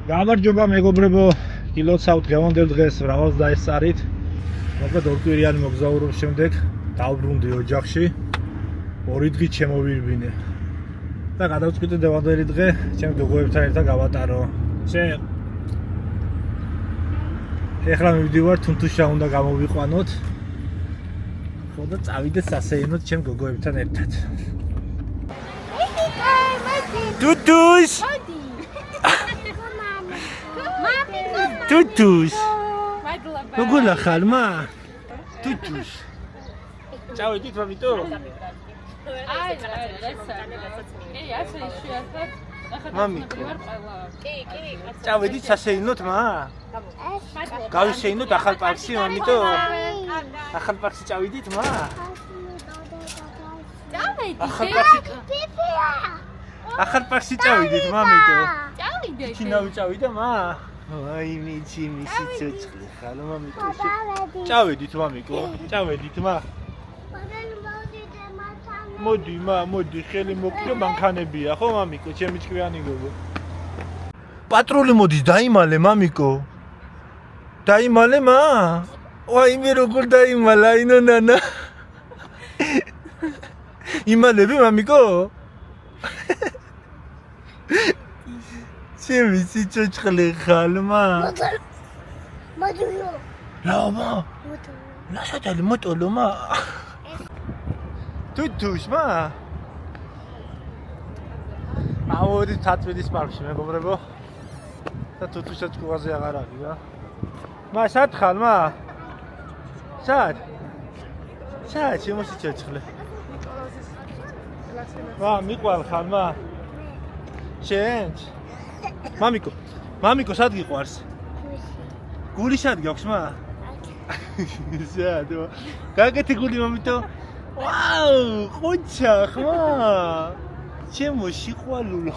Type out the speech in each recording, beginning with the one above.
გამარჯობა მეგობრებო, გილოცავთ გემონდელ დღეს მრავალს დაესწარით. მოკლედ ორკვირიანი მოგზაურობის შემდეგ დავბრუნდი ოჯახში. 2 დღით შემოვირბინე. და გადავწყვიტე დევანდელი დღე ჩემ გოგოებთან ერთად გავატარო. ეხლა მივდივარ თუნთუშა უნდა გამოვიყვანოთ. ხო და წავიდეთ სასეირნოდ ჩემ გოგოებთან ერთად. Tutus! Tutus! Gula khalma. Tutus. Ciao, idit mamito. Mami. Ciao, idit სასეირნოდ მა? გავიშეინოთ ახალ პარკში mamito. ახალ პარკში წავიდით მა? ახალ პარკში ახალ პარკში წავიდით მამიდო. წავიდეთ. ჩინავი წავიდა მა? აი მიჩი მისი ცოცხლი ხალ მამიკო. წავედით მამიკო. წავედით მა? მოდი მა, მოდი ხელი მოკლე მანქანებია ხო მამიკო, ჩემი ჭკვიანი გოგო. პატრული მოდის დაიმალე მამიკო. დაიმალე მა? ვაი მე როგორ დაიმალა ინო ნანა. იმალები მამიკო? ჩემი სიცოცხლე ხალმა. მოდიო. ლამა. ლაშატალი მოტოლო მა. თუთუშ მა. აუდი თათვიდის პარკში მეგობრებო. და თუთუშაც ყუაზე აღარ არის რა. მა სად ხალმა? სად? სად ჩემი სიცოცხლე? ვა მიყვალ ხალმა? შენ? მამიკო, მამიკო სად გიყვარს? გული სად გაქვს მა? ზადო. გაგეთი გული მამიტო? ვაუ, ხოჩა ხმა. ჩემო სიყვარულო.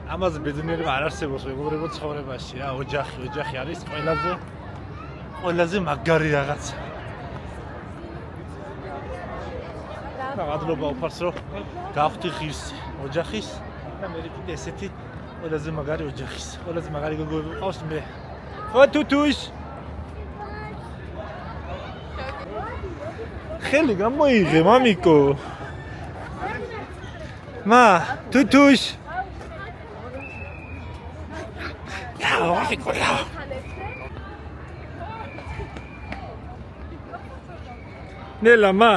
ამაზე ბედნიერება არ არსებობს მეგობრებო ცხოვრებაში რა, ოჯახი არის ყველაზე მაგარი რაღაცა. მადლობა უფარს რომ გავხდი ღირსი ოჯახის და მე კიდე ესეთი ყველაზე მაგარი ოჯახის, ყველაზე მაგარი გოგოები ყავს მე. ხო თუთუშ. ხელი გამოიღე მამიკო. მა, თუთუშ. ლაო, მამიკო, ლაო. ნელა მა.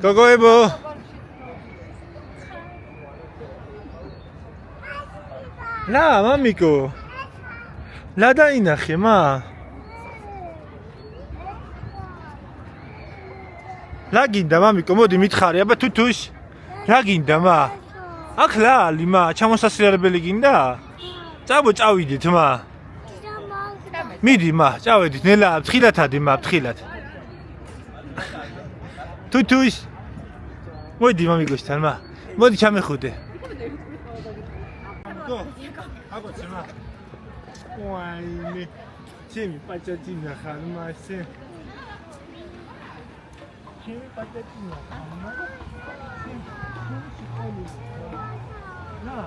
გოგოებო. ლა მამიკო. ლა დაინახე მა. ლა გინდა მამიკო, მოდი მითხარი, აბა თუთუშ. რა გინდა მა? აქ ლა ლიმა, ჩამოსასრიალებელი გინდა? წავიდით მა. მიდი მა, წავედით, ნელა, ფთხილად ადი მა, ფთხილად. თუთუშ. მოდი მამიკოსთან მა. მოდი ჩამეხუდე. გო. აგოც მა. ვაიმე. ჩემი პაჭაჭინა ხალმა ესე. ჩემი პაჭაჭინა ხალმა. ნა.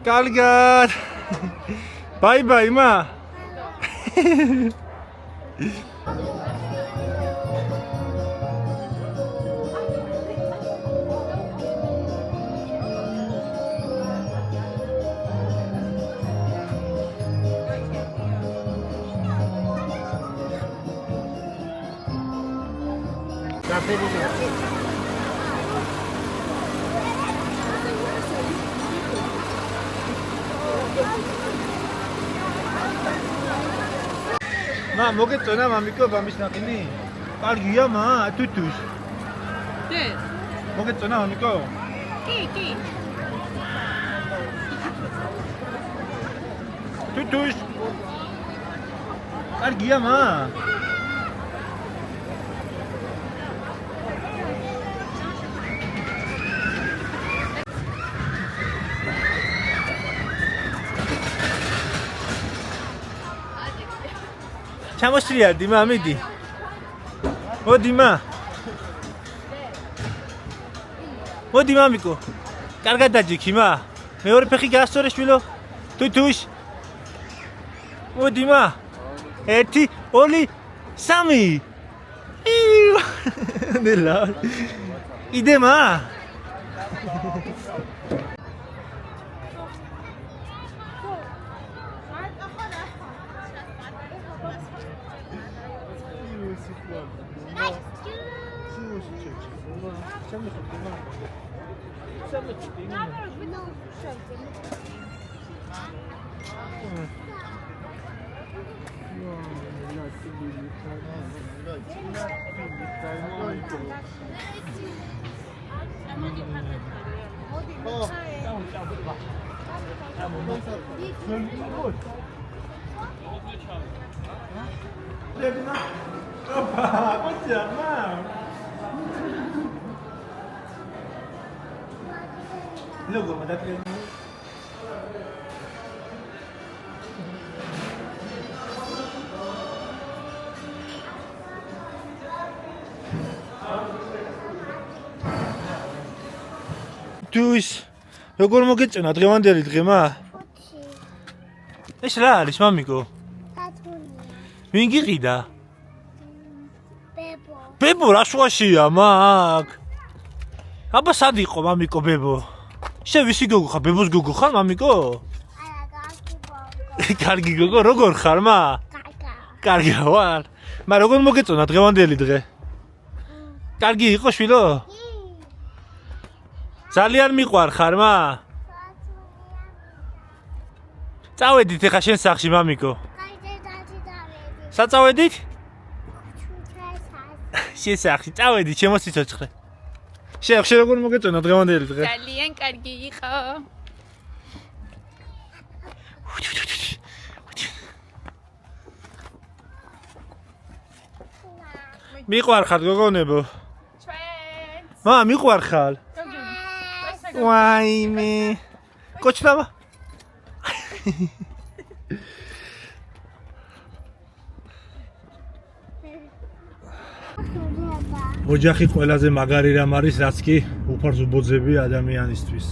კარგად. ბაი მა. მა მოგეწონა მამიკო ბამის ნახინი? კარგია მა, თუთუშ. დე. მოგეწონა მამიკო? კი. თუთუშ. კარგია მა? ჩამოსრიალდი მა, მიდი. მოდი მა. მოდი მამიკო. კარგად დაჯიქი მა. მეორე ფეხი გასწორე შვილო. თუთუშ. მოდი მა. 1 2 3. ნელა. იდე მა. Logo, ma date Tuis, როგორ მოგეწონა დღევანდელი დღემა? ეს რა არის, მამიკო? სათუნია. ვინ გიყიდა? ბებო. ბებო რა შუაშია, მაგ? აბა სად იყო მამიკო ბებო? შე ვისი გოგო ხარ? ბებოს გოგო ხარ, მამიკო? არა, კარგი გოგო. კარგი გოგო, როგორ ხარ, მა? კაკა. კარგი ვარ. მა როგორ მოგეწონა დღევანდელი დღე? კარგი იყო შვილო? ძალიან მიყვარ ხარ, მა? წავედით ეხა შენ სახლში, მამიკო. საწავედით? შენ სახლში, წავედით, ჩემო სიცოცხლე. შენ როგორ მოგეწონა დღევანდელი დღე? ძალიან კარგი იყო. მიყვარ ხარ გოგონებო? ჩვენ. მა მიყვარ ხარ? ვაიმე. კოჩნავა. ოჯახი ყველაზე მაგარი რამ არის, რაც კი უფარს უბოძები ადამიანისთვის.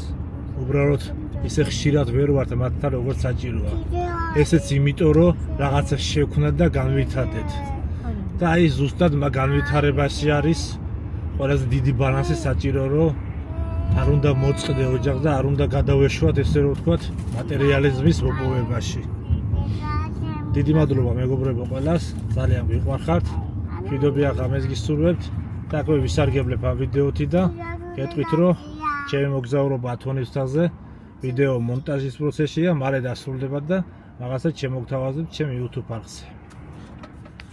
უბრალოდ ისე ხშირად ვერ ვართ მათთან როგორც საჭიროა. ესეც იმიტომ რომ რაღაცა შევქნათ და განვითარდეთ. და აი ზუსტად მაგ განვითარებაში არის ყველაზე დიდი ბალანსი საჭირო რომ არ უნდა მოწყდე ოჯახს და არ უნდა გადავეშვათ ესე რომ ვთქვათ მატერიალიზმის მოპოვებაში. დიდი მადლობა მეგობრებო ყველას, ძალიან გიყვარხართ. ვიდეოები აღამეს გისურვებთ. და აკვე ვისარგებლებ ამ ვიდეოთი და გეტყვით რომ ჩემი მოგზაურობა ათონისთაზე ვიდეო მონტაჟის პროცესია, მალე დასრულდება და რაღაცა შემოგთავაზებთ ჩემ YouTube არხზე.